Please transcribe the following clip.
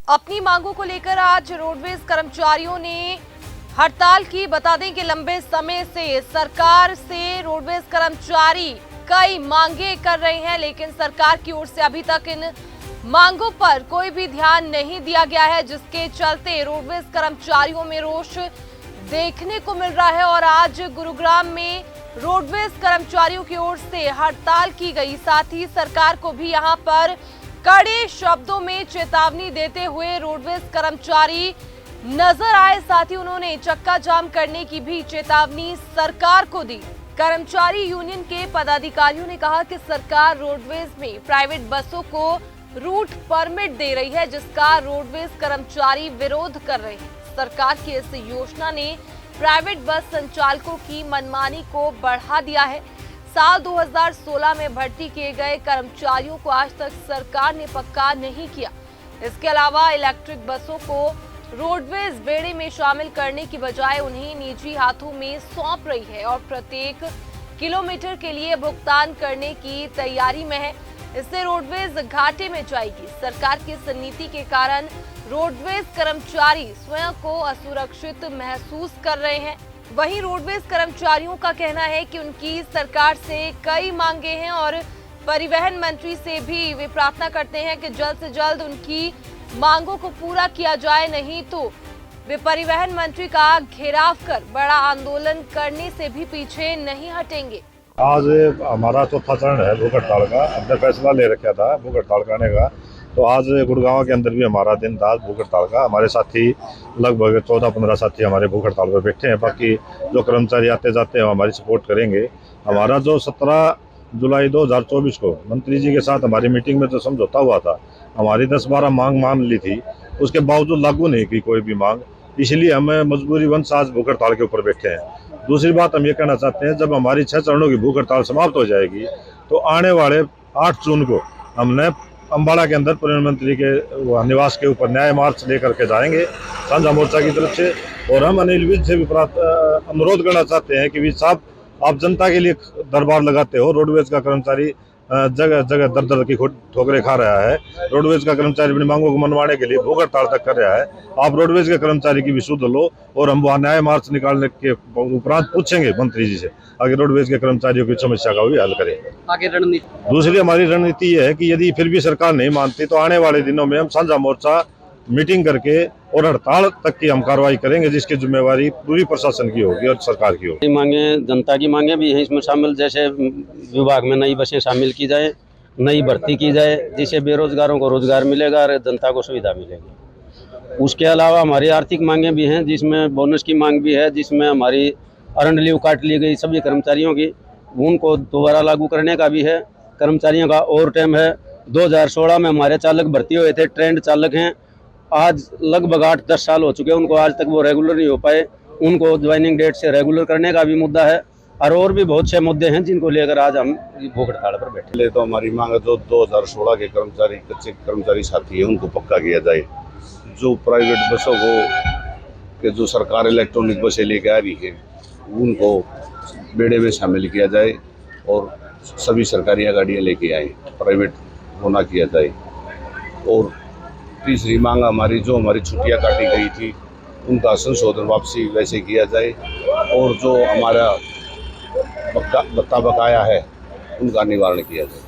अपनी मांगों को लेकर आज रोडवेज कर्मचारियों ने हड़ताल की। बता दें कि लंबे समय से सरकार से रोडवेज कर्मचारी कई मांगे कर रहे हैं, लेकिन सरकार की ओर से अभी तक इन मांगों पर कोई भी ध्यान नहीं दिया गया है, जिसके चलते रोडवेज कर्मचारियों में रोष देखने को मिल रहा है। और आज गुरुग्राम में रोडवेज कर्मचारियों की ओर से हड़ताल की गई। साथ ही सरकार को भी यहां पर कड़े शब्दों में चेतावनी देते हुए रोडवेज कर्मचारी नजर आए। साथ ही उन्होंने चक्का जाम करने की भी चेतावनी सरकार को दी। कर्मचारी यूनियन के पदाधिकारियों ने कहा कि सरकार रोडवेज में प्राइवेट बसों को रूट परमिट दे रही है, जिसका रोडवेज कर्मचारी विरोध कर रहे हैं। सरकार की इस योजना ने प्राइवेट बस संचालकों की मनमानी को बढ़ा दिया है। साल 2016 में भर्ती किए गए कर्मचारियों को आज तक सरकार ने पक्का नहीं किया। इसके अलावा इलेक्ट्रिक बसों को रोडवेज बेड़े में शामिल करने की बजाय उन्हें निजी हाथों में सौंप रही है और प्रत्येक किलोमीटर के लिए भुगतान करने की तैयारी में है। इससे रोडवेज घाटे में जाएगी। सरकार की इस नीति के कारण रोडवेज कर्मचारी स्वयं को असुरक्षित महसूस कर रहे हैं। वहीं रोडवेज कर्मचारियों का कहना है कि उनकी सरकार से कई मांगे हैं और परिवहन मंत्री से भी वे प्रार्थना करते हैं कि जल्द से जल्द उनकी मांगों को पूरा किया जाए, नहीं तो वे परिवहन मंत्री का घेराव कर बड़ा आंदोलन करने से भी पीछे नहीं हटेंगे। आज हमारा चौथा चरण है भूख हड़ताल का। हमने फैसला ले रखा था भूख हड़ताल करने का, तो आज गुड़गांव के अंदर भी हमारा दिन था भूख हड़ताल का। हमारे साथी लगभग 14-15 साथी हमारे भूख हड़ताल पर बैठे हैं। बाकी जो कर्मचारी आते जाते हैं हमारी सपोर्ट करेंगे। हमारा जो 17 जुलाई 2024 को मंत्री जी के साथ हमारी मीटिंग में जो समझौता हुआ था, हमारी 10-12 मांग मान ली थी, उसके बावजूद लागू नहीं की कोई भी मांग। इसलिए हम मजबूरीवश आज भूख हड़ताल के ऊपर बैठे हैं। दूसरी बात हम ये कहना चाहते हैं, जब हमारी 6 चरणों की भूख हड़ताल समाप्त हो जाएगी तो आने वाले 8 जून को हमने अम्बाड़ा के अंदर प्रधानमंत्री के निवास के ऊपर न्याय मार्च लेकर के जाएंगे साझा मोर्चा की तरफ से। और हम अनिल विज से भी अनुरोध करना चाहते हैं कि विज साहब, आप जनता के लिए दरबार लगाते हो। रोडवेज का कर्मचारी जगह जगह दर दर की ठोकरें खा रहा है। रोडवेज का कर्मचारी अपनी मांगों को मनवाने के लिए भूख हड़ताल तक कर रहा है। आप रोडवेज के कर्मचारी की भी सुध लो और हम वहाँ न्याय मार्च निकालने के उपरांत पूछेंगे मंत्री जी से आगे रोडवेज के कर्मचारियों की समस्या का भी हल करें। आगे रणनीति दूसरी हमारी रणनीति ये है कि यदि फिर भी सरकार नहीं मानती तो आने वाले दिनों में हम साझा मोर्चा मीटिंग करके और हड़ताल तक की हम कार्रवाई करेंगे, जिसकी जिम्मेवारी पूरी प्रशासन की होगी और सरकार की होगी। मांगे, जनता की मांगे भी हैं इसमें शामिल। जैसे विभाग में नई बसें शामिल की जाए, नई भर्ती की जाए, जिससे बेरोजगारों को रोजगार मिलेगा और जनता को सुविधा मिलेगी। उसके अलावा हमारी आर्थिक मांगे भी हैं, जिसमें बोनस की मांग भी है, जिसमें हमारी अर्न लीव काट ली गई सभी कर्मचारियों की, उनको दोबारा लागू करने का भी है। कर्मचारियों का ओवर टाइम है। 2016 में हमारे चालक भर्ती हुए थे, ट्रेंड चालक हैं, आज लगभग 8-10 साल हो चुके हैं उनको, आज तक वो रेगुलर नहीं हो पाए। उनको ज्वाइनिंग डेट से रेगुलर करने का भी मुद्दा है और भी बहुत से मुद्दे हैं जिनको लेकर आज हम भूख हड़ताल पर बैठे। पहले तो हमारी मांग है, जो 2016 के कर्मचारी कच्चे कर्मचारी साथी है उनको पक्का किया जाए। जो प्राइवेट बसों को के जो सरकार इलेक्ट्रॉनिक बसें लेके आ रही है उनको बेड़े में शामिल किया जाए और सभी सरकारी गाड़ियाँ लेके आए, प्राइवेट होना किया जाए। और तीसरी मांग हमारी, जो हमारी छुट्टियां काटी गई थी उनका संशोधन वापसी वैसे किया जाए और जो हमारा भत्ता बकाया है उनका निवारण किया जाए।